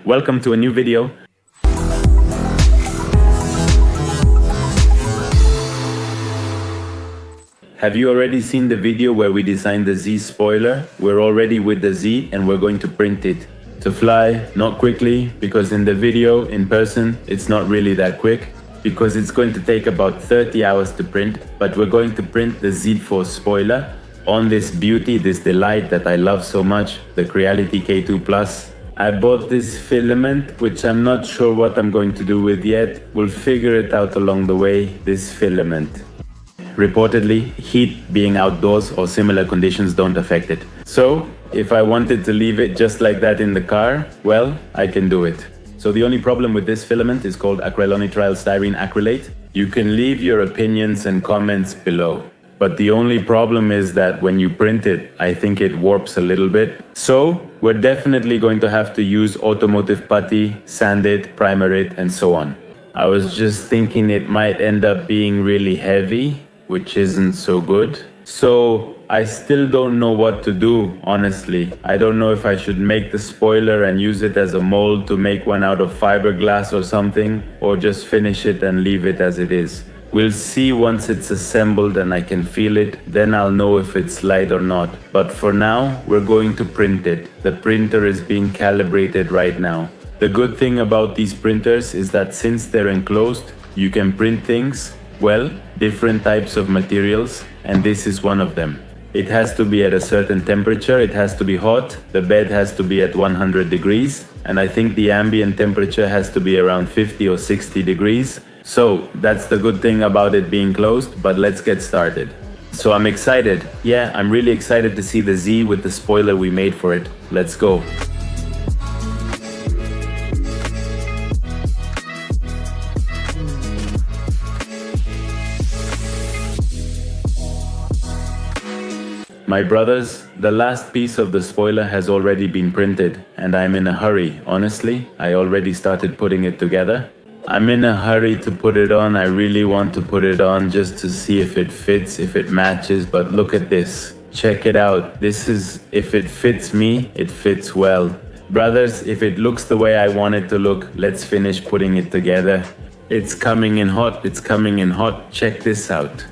welcome to a new video. Have you already seen the video where we designed the Z spoiler? We're already with the Z and we're going to print it. To fly, not quickly, because in the video, in person, it's not really that quick, because it's going to take about 30 hours to print, but we're going to print the Z4 spoiler on this beauty, this delight that I love so much, the Creality K2+. I bought this filament, which I'm not sure what I'm going to do with yet. We'll figure it out along the way, this filament. Reportedly, heat being outdoors or similar conditions don't affect it. So, if I wanted to leave it just like that in the car, well, I can do it. So the only problem with this filament is called acrylonitrile styrene acrylate. You can leave your opinions and comments below. But the only problem is that when you print it, I think it warps a little bit. So, we're definitely going to have to use automotive putty, sand it, primer it, and so on. I was just thinking it might end up being really heavy, which isn't so good. So I still don't know what to do, honestly. I don't know if I should make the spoiler and use it as a mold to make one out of fiberglass or something, or just finish it and leave it as it is. We'll see once it's assembled and I can feel it, then I'll know if it's light or not. But for now, we're going to print it. The printer is being calibrated right now. The good thing about these printers is that since they're enclosed, you can print things, well, different types of materials, and this is one of them. It has to be at a certain temperature, it has to be hot, the bed has to be at 100 degrees, and I think the ambient temperature has to be around 50 or 60 degrees. So that's the good thing about it being closed, but let's get started. So I'm excited. Yeah, I'm really excited to see the Z with the spoiler we made for it. Let's go. My brothers, the last piece of the spoiler has already been printed, and I'm in a hurry. Honestly, I already started putting it together. I'm in a hurry to put it on. I really want to put it on just to see if it fits, if it matches, but look at this. Check it out. This is, if it fits me, it fits well. Brothers, if it looks the way I want it to look, let's finish putting it together. It's coming in hot, it's coming in hot. Check this out.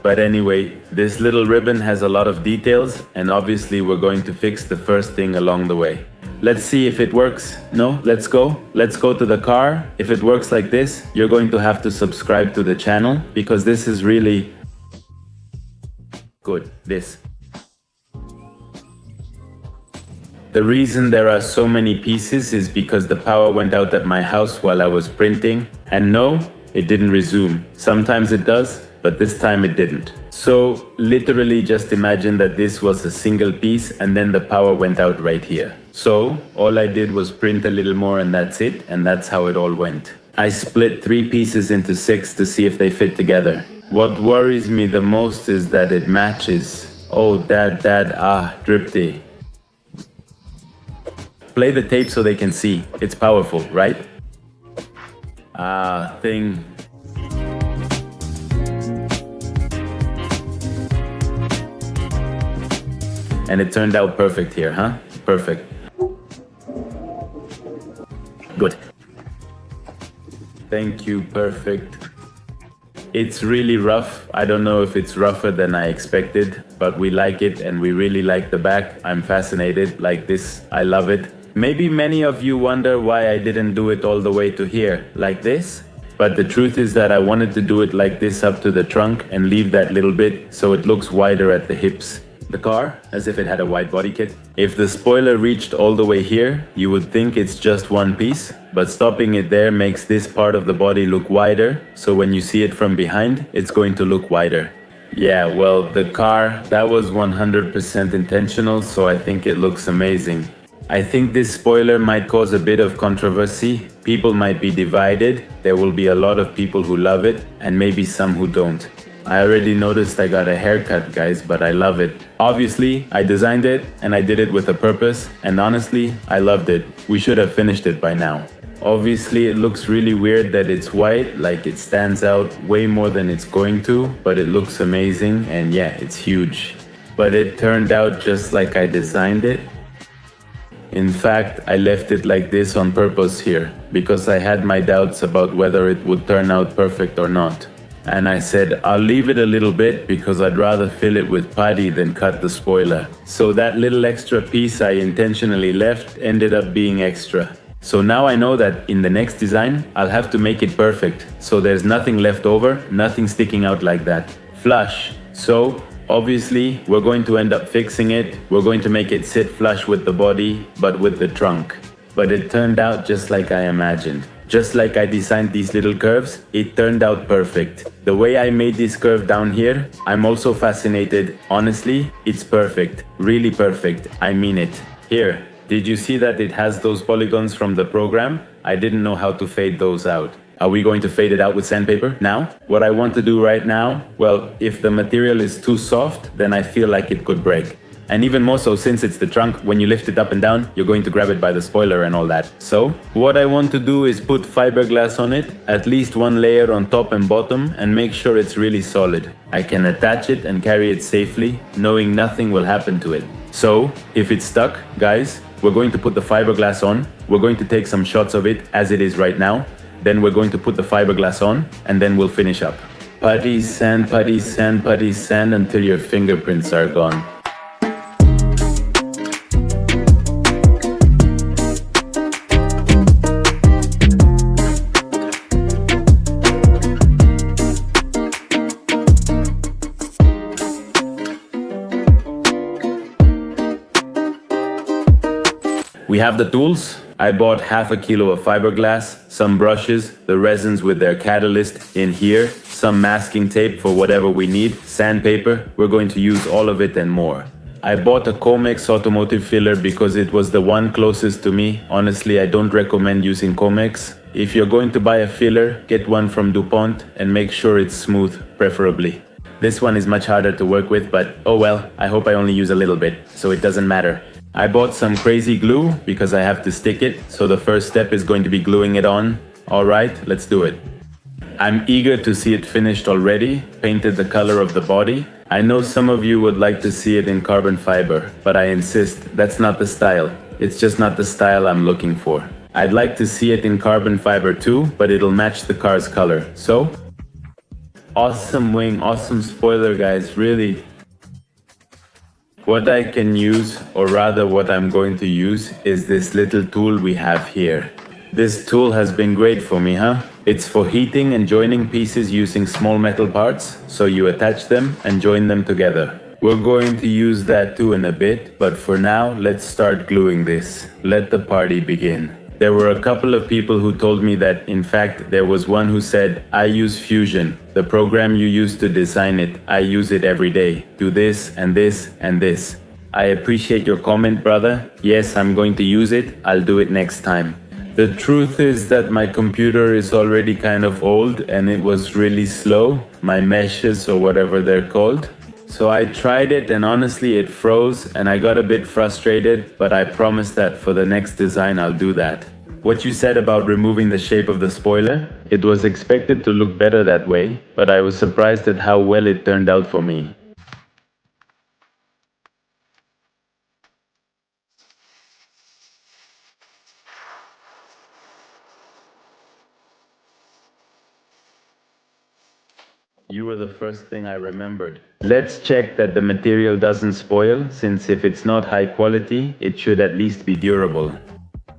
But anyway, this little ribbon has a lot of details, and obviously we're going to fix the first thing along the way. Let's see if it works. No, let's go. Let's go to the car. If it works like this, you're going to have to subscribe to the channel, because this is really good. This. The reason there are so many pieces is because the power went out at my house while I was printing, and no, it didn't resume. Sometimes it does, but this time it didn't. So literally just imagine that this was a single piece and then the power went out right here. So all I did was print a little more and that's it, and that's how it all went. I split 3 pieces into 6 to see if they fit together. What worries me the most is that it matches. Oh, dad, dripty. Play the tape so they can see. It's powerful, right? Thing. And it turned out perfect here, huh? Perfect. Good. Thank you, perfect. It's really rough. I don't know if it's rougher than I expected, but we like it and we really like the back. I'm fascinated like this. I love it. Maybe many of you wonder why I didn't do it all the way to here, like this. But the truth is that I wanted to do it like this up to the trunk and leave that little bit so it looks wider at the hips. The car, as if it had a wide body kit. If the spoiler reached all the way here, you would think it's just one piece, but stopping it there makes this part of the body look wider, so when you see it from behind, it's going to look wider. Yeah, well, the car, that was 100% intentional, so I think it looks amazing. I think this spoiler might cause a bit of controversy. People might be divided. There will be a lot of people who love it, and maybe some who don't. I already noticed I got a haircut, guys, but I love it. Obviously, I designed it and I did it with a purpose, and honestly, I loved it. We should have finished it by now. Obviously, it looks really weird that it's white, like it stands out way more than it's going to, but it looks amazing, and yeah, it's huge. But it turned out just like I designed it. In fact, I left it like this on purpose here, because I had my doubts about whether it would turn out perfect or not. And I said, I'll leave it a little bit because I'd rather fill it with putty than cut the spoiler. So that little extra piece I intentionally left ended up being extra. So now I know that in the next design, I'll have to make it perfect. So there's nothing left over, nothing sticking out like that. Flush. So obviously, we're going to end up fixing it. We're going to make it sit flush with the body, but with the trunk. But it turned out just like I imagined. Just like I designed these little curves, it turned out perfect. The way I made this curve down here, I'm also fascinated. Honestly, it's perfect. Really perfect. I mean it. Here, did you see that it has those polygons from the program? I didn't know how to fade those out. Are we going to fade it out with sandpaper now? What I want to do right now, well, if the material is too soft, then I feel like it could break. And even more so since it's the trunk, when you lift it up and down, you're going to grab it by the spoiler and all that. So, what I want to do is put fiberglass on it, at least one layer on top and bottom, and make sure it's really solid. I can attach it and carry it safely, knowing nothing will happen to it. So, if it's stuck, guys, we're going to put the fiberglass on, we're going to take some shots of it as it is right now, then we're going to put the fiberglass on, and then we'll finish up. Putty, sand, putty, sand, putty, sand until your fingerprints are gone. We have the tools. I bought half a kilo of fiberglass, some brushes, the resins with their catalyst in here, some masking tape for whatever we need, sandpaper, we're going to use all of it and more. I bought a Comex automotive filler because it was the one closest to me. Honestly, I don't recommend using Comex. If you're going to buy a filler, get one from DuPont and make sure it's smooth, preferably. This one is much harder to work with, but oh well, I hope I only use a little bit, so it doesn't matter. I bought some crazy glue because I have to stick it, so the first step is going to be gluing it on. Alright, let's do it. I'm eager to see it finished already, painted the color of the body. I know some of you would like to see it in carbon fiber, but I insist, that's not the style. It's just not the style I'm looking for. I'd like to see it in carbon fiber too, but it'll match the car's color. So, awesome wing, awesome spoiler guys, really. What I can use, or rather what I'm going to use, is this little tool we have here. This tool has been great for me, huh? It's for heating and joining pieces using small metal parts, so you attach them and join them together. We're going to use that too in a bit, but for now, let's start gluing this. Let the party begin. There were a couple of people who told me that, in fact, there was one who said, I use Fusion, the program you use to design it. I use it every day. Do this and this and this. I appreciate your comment, brother. Yes, I'm going to use it. I'll do it next time. The truth is that my computer is already kind of old and it was really slow, my meshes or whatever they're called. So I tried it and honestly it froze and I got a bit frustrated, but I promise that for the next design I'll do that. What you said about removing the shape of the spoiler, it was expected to look better that way, but I was surprised at how well it turned out for me. You were the first thing I remembered. Let's check that the material doesn't spoil, since if it's not high quality, it should at least be durable.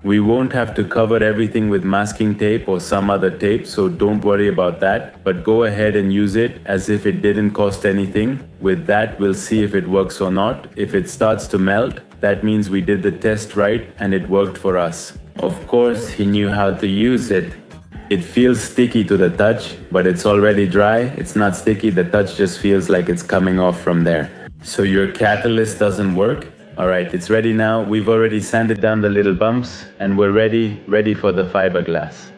We won't have to cover everything with masking tape or some other tape, so don't worry about that, but go ahead and use it as if it didn't cost anything. With that, we'll see if it works or not. If it starts to melt, that means we did the test right and it worked for us. Of course, he knew how to use it. It feels sticky to the touch, but it's already dry. It's not sticky, the touch just feels like it's coming off from there. So your catalyst doesn't work? Alright, it's ready now. We've already sanded down the little bumps and we're ready for the fiberglass.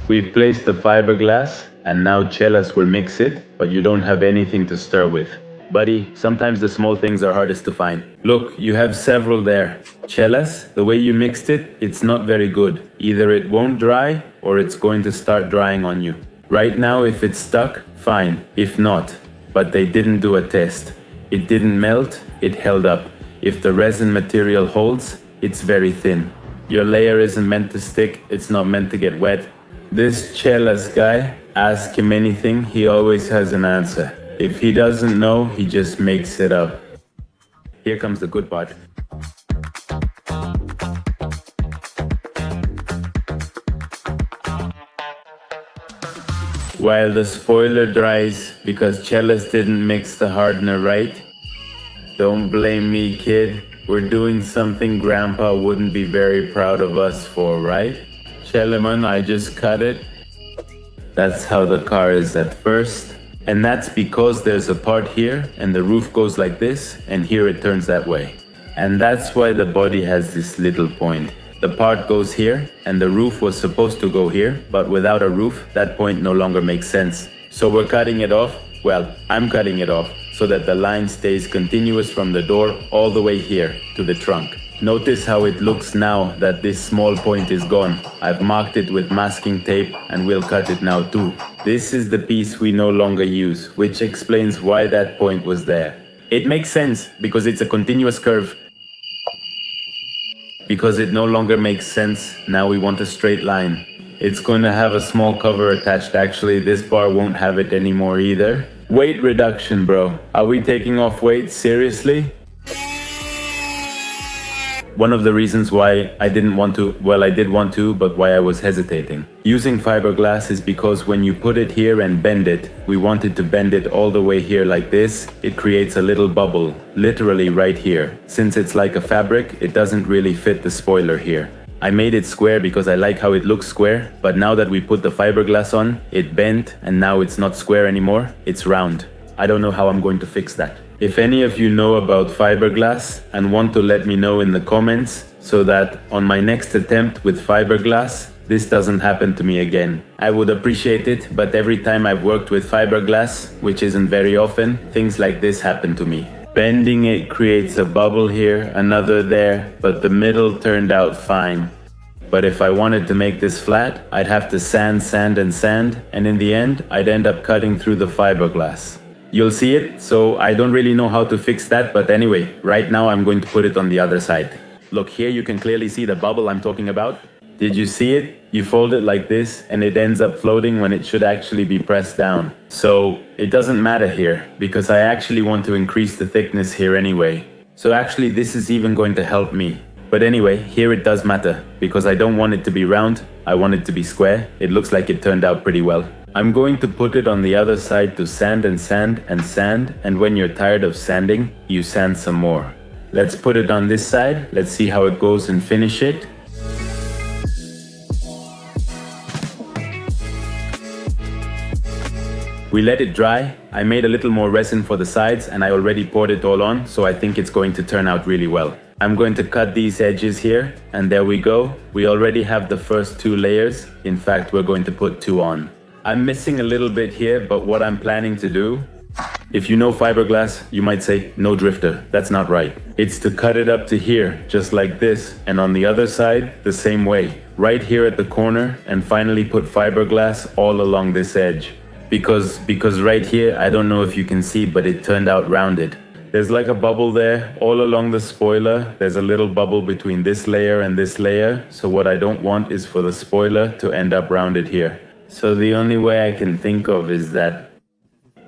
We've placed the fiberglass and now Chelas will mix it, but you don't have anything to stir with. Buddy, sometimes the small things are hardest to find. Look, you have several there. Chelas, the way you mixed it, it's not very good. Either it won't dry, or it's going to start drying on you. Right now, if it's stuck, fine. If not, but they didn't do a test. It didn't melt, it held up. If the resin material holds, it's very thin. Your layer isn't meant to stick, it's not meant to get wet. This Chelas guy, ask him anything, he always has an answer. If he doesn't know, he just makes it up. Here comes the good part. While the spoiler dries because Chelas didn't mix the hardener right, don't blame me, kid. We're doing something Grandpa wouldn't be very proud of us for, right? Chelaman, I just cut it. That's how the car is at first. And that's because there's a part here and the roof goes like this and here it turns that way. And that's why the body has this little point. The part goes here and the roof was supposed to go here, but without a roof, that point no longer makes sense. So we're cutting it off. Well, I'm cutting it off so that the line stays continuous from the door all the way here to the trunk. Notice how it looks now that this small point is gone. I've marked it with masking tape and we'll cut it now too. This is the piece we no longer use, which explains why that point was there. It makes sense because it's a continuous curve. Because it no longer makes sense, now we want a straight line. It's going to have a small cover attached. Actually, this bar won't have it anymore either. Weight reduction, bro. Are we taking off weight? Seriously? One of the reasons why I didn't want to, well, I did want to, but why I was hesitating. Using fiberglass is because when you put it here and bend it, we wanted to bend it all the way here like this, it creates a little bubble, literally right here. Since it's like a fabric, it doesn't really fit the spoiler here. I made it square because I like how it looks square, but now that we put the fiberglass on, it bent and now it's not square anymore, it's round. I don't know how I'm going to fix that. If any of you know about fiberglass and want to let me know in the comments so that on my next attempt with fiberglass, this doesn't happen to me again. I would appreciate it, but every time I've worked with fiberglass, which isn't very often, things like this happen to me. Bending it creates a bubble here, another there, but the middle turned out fine. But if I wanted to make this flat, I'd have to sand, and in the end, I'd end up cutting through the fiberglass. You'll see it, so I don't really know how to fix that, but anyway, right now I'm going to put it on the other side. Look, here you can clearly see the bubble I'm talking about. Did you see it? You fold it like this and it ends up floating when it should actually be pressed down. So it doesn't matter here because I actually want to increase the thickness here anyway. So actually this is even going to help me. But anyway, here it does matter because I don't want it to be round, I want it to be square. It looks like it turned out pretty well. I'm going to put it on the other side to sand, and when you're tired of sanding, you sand some more. Let's put it on this side, let's see how it goes and finish it. We let it dry. I made a little more resin for the sides and I already poured it all on, so I think it's going to turn out really well. I'm going to cut these edges here, and there we go. We already have the first 2 layers. In fact, we're going to put 2 on. I'm missing a little bit here, but what I'm planning to do, if you know fiberglass, you might say, no drifter, that's not right. It's to cut it up to here, just like this, and on the other side, the same way. Right here at the corner, and finally put fiberglass all along this edge. Because right here, I don't know if you can see, but it turned out rounded. There's like a bubble there, all along the spoiler. There's a little bubble between this layer and this layer. So what I don't want is for the spoiler to end up rounded here. So the only way I can think of is that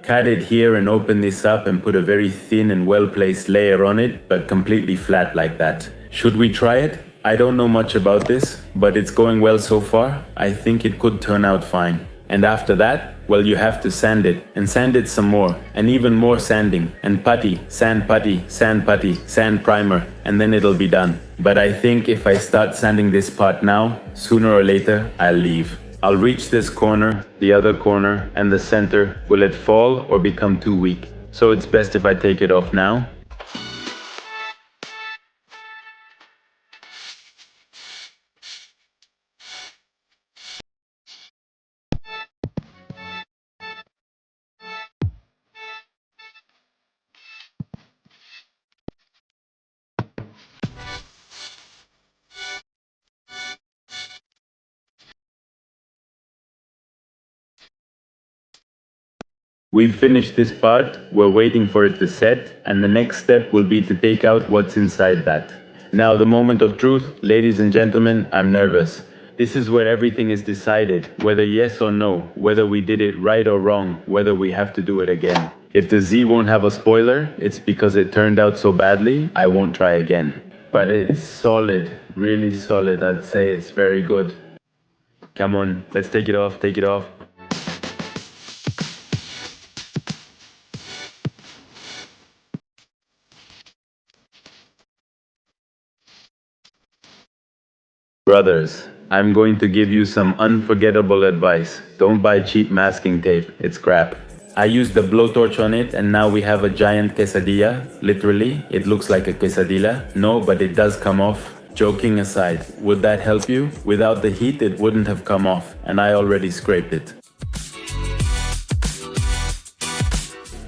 cut it here and open this up and put a very thin and well-placed layer on it, but completely flat like that. Should we try it? I don't know much about this, but it's going well so far. I think it could turn out fine. And after that, well, you have to sand it, and sand it some more, and even more sanding, and putty, sand primer, and then it'll be done. But I think if I start sanding this part now, sooner or later, I'll leave. I'll reach this corner, the other corner, and the center. Will it fall or become too weak? So it's best if I take it off now. We've finished this part, we're waiting for it to set, and the next step will be to take out what's inside that. Now the moment of truth, ladies and gentlemen, I'm nervous. This is where everything is decided, whether yes or no, whether we did it right or wrong, whether we have to do it again. If the Z won't have a spoiler, it's because it turned out so badly, I won't try again. But it's solid, really solid, I'd say it's very good. Come on, let's take it off, take it off. Brothers, I'm going to give you some unforgettable advice. Don't buy cheap masking tape, it's crap. I used the blowtorch on it and now we have a giant quesadilla. Literally, it looks like a quesadilla. No, but it does come off. Joking aside, would that help you? Without the heat, it wouldn't have come off, and I already scraped it.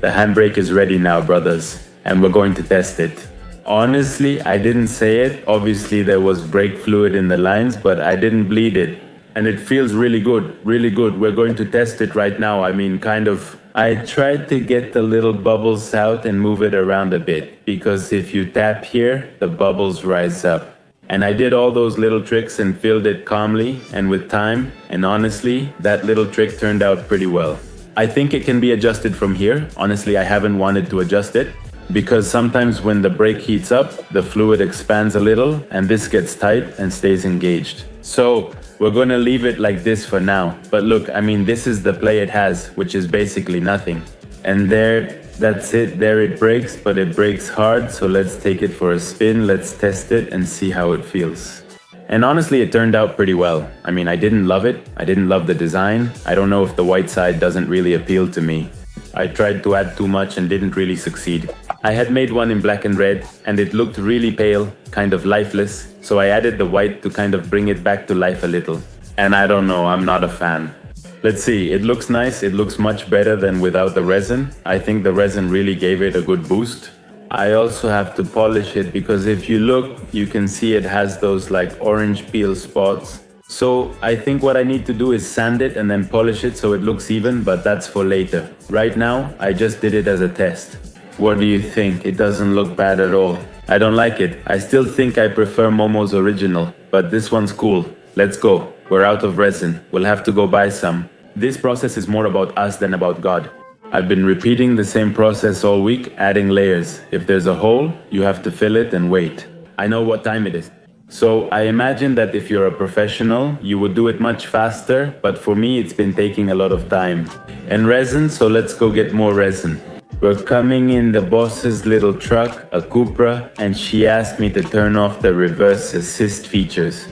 The handbrake is ready now, brothers, and we're going to test it. Honestly, I didn't say it. Obviously, there was brake fluid in the lines, but I didn't bleed it. And it feels really good, really good. We're going to test it right now. I mean, kind of. I tried to get the little bubbles out and move it around a bit, because if you tap here, the bubbles rise up. And I did all those little tricks and filled it calmly and with time, and honestly, that little trick turned out pretty well. I think it can be adjusted from here. Honestly, I haven't wanted to adjust it, because sometimes when the brake heats up, the fluid expands a little and this gets tight and stays engaged. So we're gonna leave it like this for now. But look, I mean, this is the play it has, which is basically nothing. And there, that's it, there it breaks, but it breaks hard. So let's take it for a spin, let's test it and see how it feels. And honestly, it turned out pretty well. I mean, I didn't love it. I didn't love the design. I don't know if the white side doesn't really appeal to me. I tried to add too much and didn't really succeed. I had made one in black and red, and it looked really pale, kind of lifeless, so I added the white to kind of bring it back to life a little. And I don't know, I'm not a fan. Let's see, it looks nice, it looks much better than without the resin. I think the resin really gave it a good boost. I also have to polish it because if you look, you can see it has those like orange peel spots. So I think what I need to do is sand it and then polish it so it looks even, but that's for later. Right now, I just did it as a test. What do you think? It doesn't look bad at all. I don't like it. I still think I prefer Momo's original, but this one's cool. Let's go. We're out of resin. We'll have to go buy some. This process is more about us than about God. I've been repeating the same process all week, adding layers. If there's a hole, you have to fill it and wait. I know what time it is. So I imagine that if you're a professional, you would do it much faster, but for me it's been taking a lot of time. And resin, so let's go get more resin. We're coming in the boss's little truck, a Cupra, and she asked me to turn off the reverse assist features.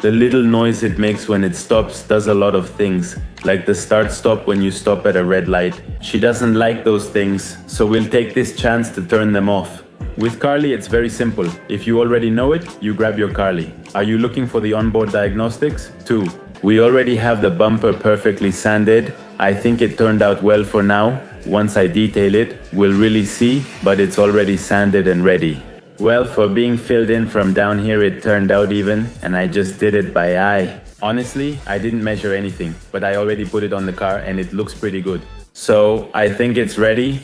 The little noise it makes when it stops does a lot of things, like the start-stop when you stop at a red light. She doesn't like those things, so we'll take this chance to turn them off. With Carly, it's very simple. If you already know it, you grab your Carly. Are you looking for the onboard diagnostics? 2. We already have the bumper perfectly sanded. I think it turned out well for now. Once I detail it, we'll really see, but it's already sanded and ready. Well, for being filled in from down here, it turned out even, and I just did it by eye. Honestly, I didn't measure anything, but I already put it on the car and it looks pretty good. So I think it's ready.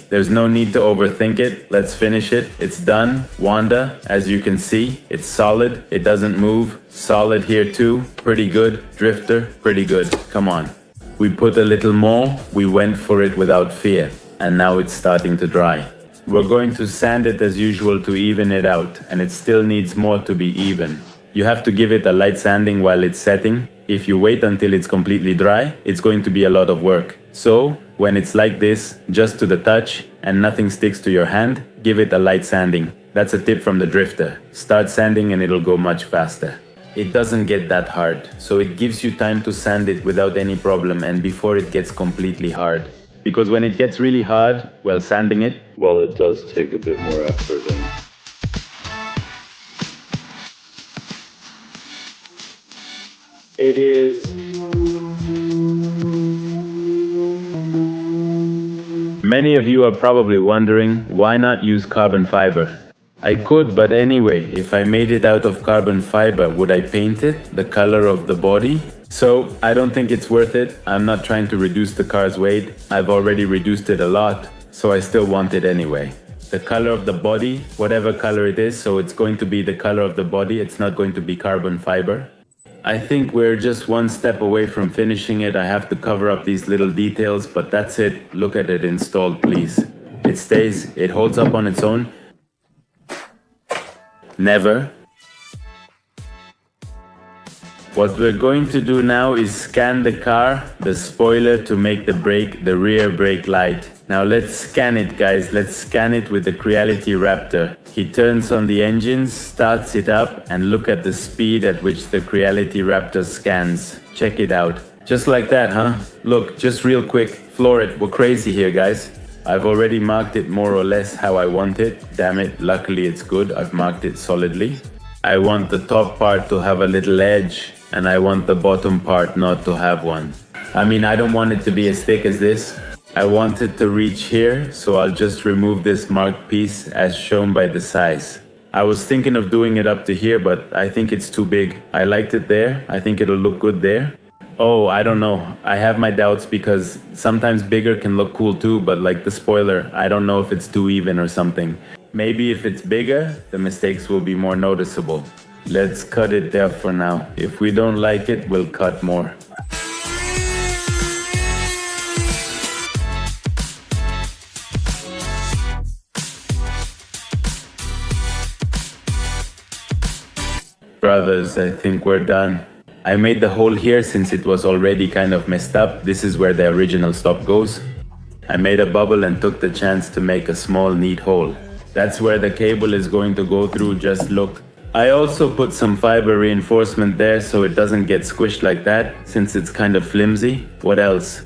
There's no need to overthink it. Let's finish it. It's done. Wanda, as you can see, it's solid. It doesn't move. Solid here too. Pretty good. Drifter, pretty good. Come on. We put a little more. We went for it without fear. And now it's starting to dry. We're going to sand it as usual to even it out. And it still needs more to be even. You have to give it a light sanding while it's setting. If you wait until it's completely dry, it's going to be a lot of work. So, when it's like this, just to the touch, and nothing sticks to your hand, give it a light sanding. That's a tip from the drifter. Start sanding and it'll go much faster. It doesn't get that hard, so it gives you time to sand it without any problem and before it gets completely hard. Because when it gets really hard, well, sanding it, well, it does take a bit more effort. It is. Many of you are probably wondering, why not use carbon fiber? I could, but anyway, if I made it out of carbon fiber, would I paint it the color of the body? So I don't think it's worth it. I'm not trying to reduce the car's weight. I've already reduced it a lot, so I still want it anyway. The color of the body, whatever color it is, so it's going to be the color of the body. It's not going to be carbon fiber. I think we're just one step away from finishing it. I have to cover up these little details, but that's it. Look at it installed, please. It stays, it holds up on its own. Never. What we're going to do now is scan the car, the spoiler to make the rear brake light. Now let's scan it, guys. Let's scan it with the Creality Raptor. He turns on the engine, starts it up, and look at the speed at which the Creality Raptor scans. Check it out. Just like that, huh? Look, just real quick, floor it. We're crazy here, guys. I've already marked it more or less how I want it. Damn it, luckily it's good. I've marked it solidly. I want the top part to have a little edge, and I want the bottom part not to have one. I mean, I don't want it to be as thick as this. I want it to reach here, so I'll just remove this marked piece as shown by the size. I was thinking of doing it up to here, but I think it's too big. I liked it there. I think it'll look good there. Oh, I don't know. I have my doubts because sometimes bigger can look cool too, but like the spoiler, I don't know if it's too even or something. Maybe if it's bigger, the mistakes will be more noticeable. Let's cut it there for now. If we don't like it, we'll cut more. Brothers, I think we're done. I made the hole here since it was already kind of messed up. This is where the original stop goes. I made a bubble and took the chance to make a small neat hole. That's where the cable is going to go through, just look. I also put some fiber reinforcement there so it doesn't get squished like that, since it's kind of flimsy. What else?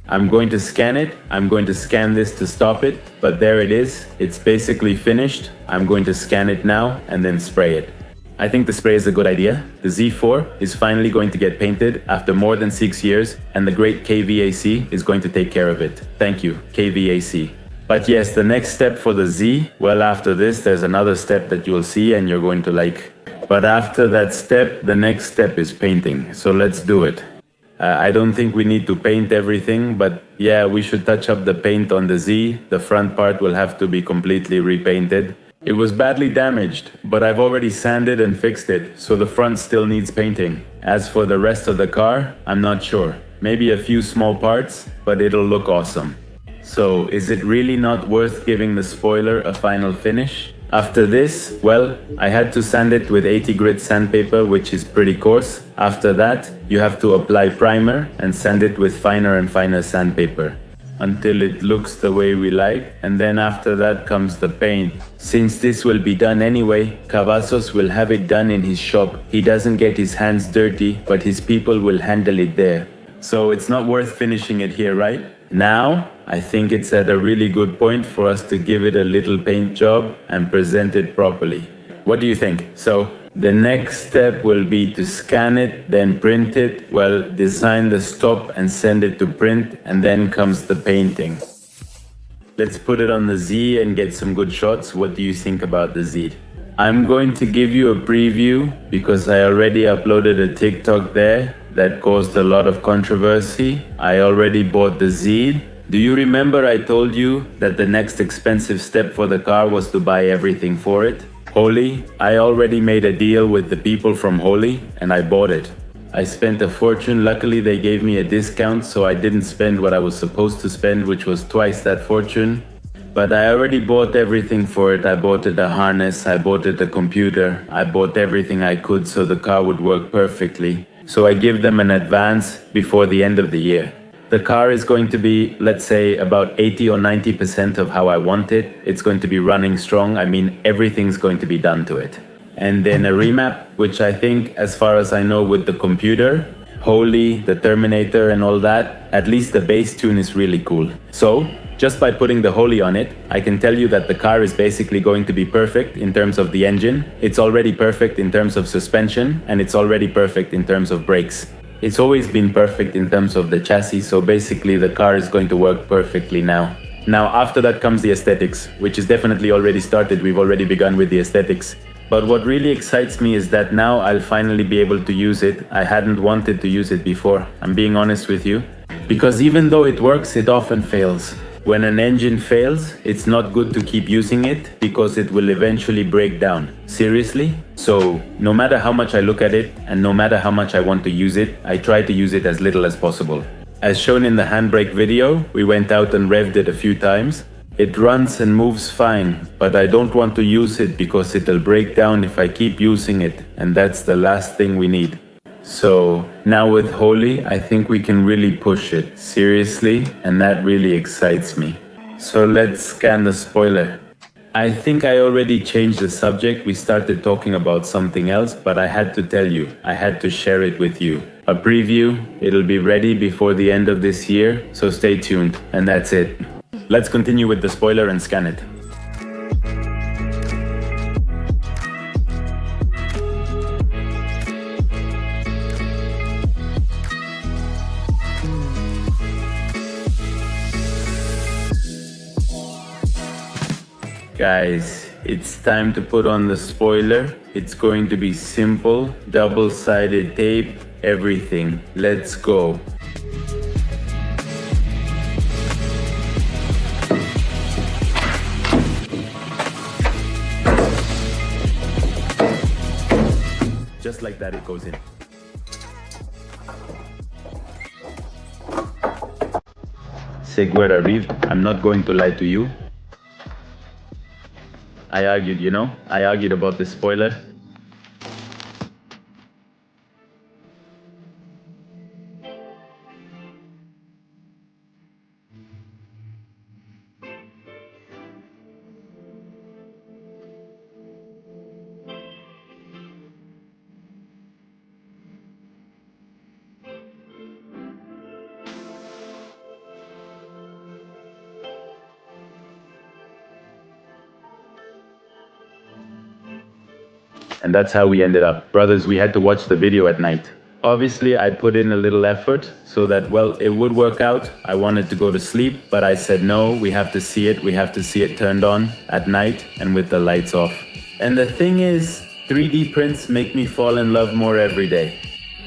I'm going to scan it. I'm going to scan this to stop it, but there it is. It's basically finished. I'm going to scan it now and then spray it. I think the spray is a good idea. The Z4 is finally going to get painted after more than 6 years, and the great KVAC is going to take care of it. Thank you, KVAC. But yes, the next step for the Z, well, after this, there's another step that you'll see and you're going to like. But after that step, the next step is painting. So let's do it. I don't think we need to paint everything, but yeah, we should touch up the paint on the Z. The front part will have to be completely repainted. It was badly damaged, but I've already sanded and fixed it, so the front still needs painting. As for the rest of the car, I'm not sure. Maybe a few small parts, but it'll look awesome. So, is it really not worth giving the spoiler a final finish? After this, well, I had to sand it with 80 grit sandpaper, which is pretty coarse. After that, you have to apply primer and sand it with finer and finer sandpaper until it looks the way we like, and then after that comes the paint. Since this will be done anyway, Cavazos will have it done in his shop. He doesn't get his hands dirty, but his people will handle it there. So it's not worth finishing it here, right? Now, I think it's at a really good point for us to give it a little paint job and present it properly. What do you think? So, the next step will be to scan it, then print it, well, design the stop and send it to print, and then comes the painting. Let's put it on the Z and get some good shots. What do you think about the Z? I'm going to give you a preview because I already uploaded a TikTok there that caused a lot of controversy. I already bought the Z. Do you remember I told you that the next expensive step for the car was to buy everything for it? Holy, I already made a deal with the people from Holy and I bought it. I spent a fortune. Luckily they gave me a discount, so I didn't spend what I was supposed to spend, which was twice that fortune. But I already bought everything for it. I bought it a harness, I bought it a computer, I bought everything I could so the car would work perfectly. So I give them an advance before the end of the year. The car is going to be, let's say, about 80 or 90% of how I want it. It's going to be running strong. I mean, everything's going to be done to it. And then a remap, which I think, as far as I know with the computer, Holy, the Terminator and all that, at least the bass tune is really cool. So, just by putting the Holy on it, I can tell you that the car is basically going to be perfect in terms of the engine. It's already perfect in terms of suspension, and it's already perfect in terms of brakes. It's always been perfect in terms of the chassis, so basically the car is going to work perfectly now. Now after that comes the aesthetics, which is definitely already started. We've already begun with the aesthetics. But what really excites me is that now I'll finally be able to use it. I hadn't wanted to use it before, I'm being honest with you. Because even though it works, it often fails. When an engine fails, it's not good to keep using it because it will eventually break down. Seriously? So, no matter how much I look at it and no matter how much I want to use it, I try to use it as little as possible. As shown in the handbrake video, we went out and revved it a few times. It runs and moves fine, but I don't want to use it because it'll break down if I keep using it, and that's the last thing we need. So now with Holy, I think we can really push it, seriously, and that really excites me. So let's scan the spoiler. I think I already changed the subject. We started talking about something else, but I had to tell you, I had to share it with you. A preview, it'll be ready before the end of this year, so stay tuned, and that's it. Let's continue with the spoiler and scan it. Guys, it's time to put on the spoiler. It's going to be simple, double-sided tape, everything. Let's go. Just like that, it goes in. Seguer arrived. I'm not going to lie to you. I argued, I argued about the spoiler. And that's how we ended up. Brothers, we had to watch the video at night. Obviously, I put in a little effort so that, well, it would work out. I wanted to go to sleep, but I said, no, we have to see it. We have to see it turned on at night and with the lights off. And the thing is, 3D prints make me fall in love more every day.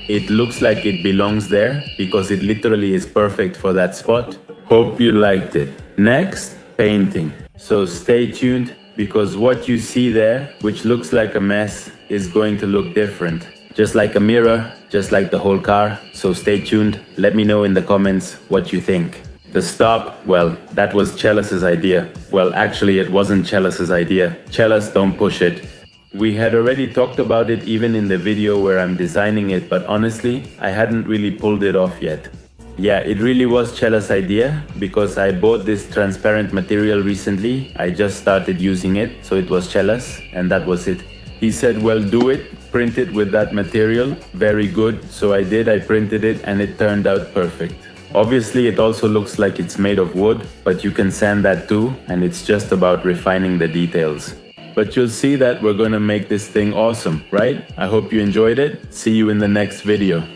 It looks like it belongs there because it literally is perfect for that spot. Hope you liked it. Next, painting. So stay tuned, because what you see there, which looks like a mess, is going to look different. Just like a mirror, just like the whole car. So stay tuned. Let me know in the comments what you think. The stop, well, that was Chelus's idea. Well, actually, it wasn't Chelus's idea. Chelus, don't push it. We had already talked about it even in the video where I'm designing it, but honestly, I hadn't really pulled it off yet. Yeah, it really was Chella's idea because I bought this transparent material recently. I just started using it, so it was Chella's and that was it. He said, well, do it, print it with that material. Very good. So I did, I printed it and it turned out perfect. Obviously, it also looks like it's made of wood, but you can sand that too, and it's just about refining the details. But you'll see that we're gonna make this thing awesome, right? I hope you enjoyed it. See you in the next video.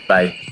Bye.